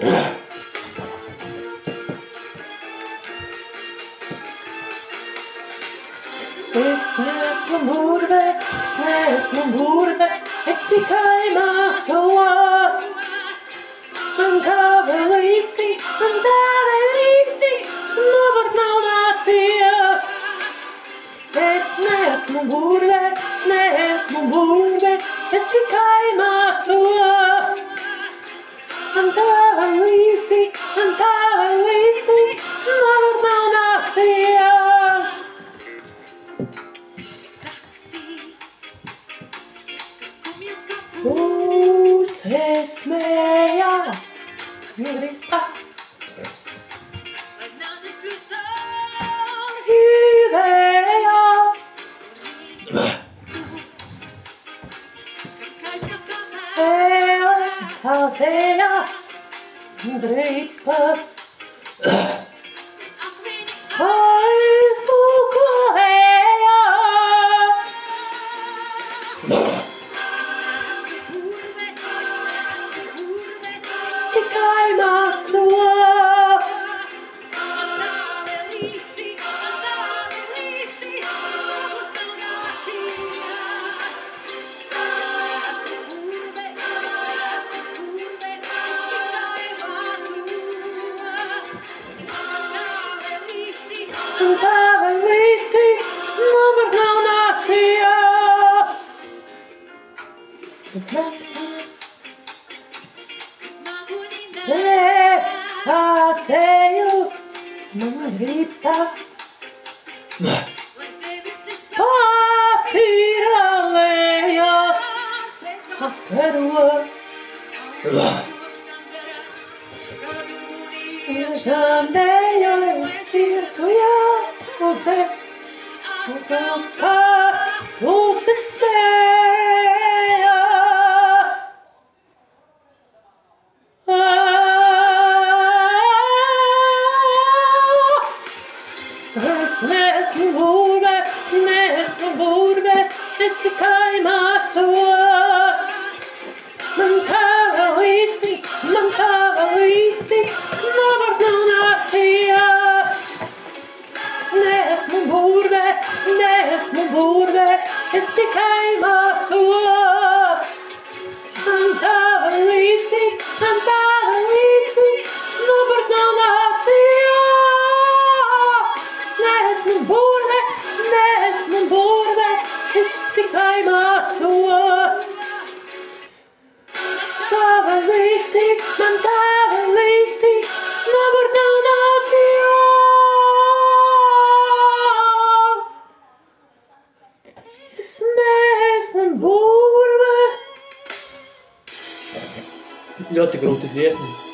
Es neesmu burve, es tikai mācos. Man tā vēl īsti, nobūt nav nācies. Es neesmu burve, es tikai mācos. Man tā vēl īsti, nobūt nav nācies. Puces smējās, gribas, hīlējās, kaltējās, gribas, aizbuklējās. Tikai mācos. Un tā vēl īsti, nobūt nav nācies. Es atceju, man gribas papīra lejās, atveros. Žandējos, tirtujās, uzēs, un tev kā puses sējā. Es neesmu burve, es tikai mācos. Man tā vēl īsti, nobūt nav nācies. Neesmu burve, es tikai mācos. Man tā vēl īsti, nobūt nav nācies. Neesmu burve, es tikai mācos. Tā vēl īsti, nobūt nav nācies. Es neesmu burve. Ļoti grūti dziesmas.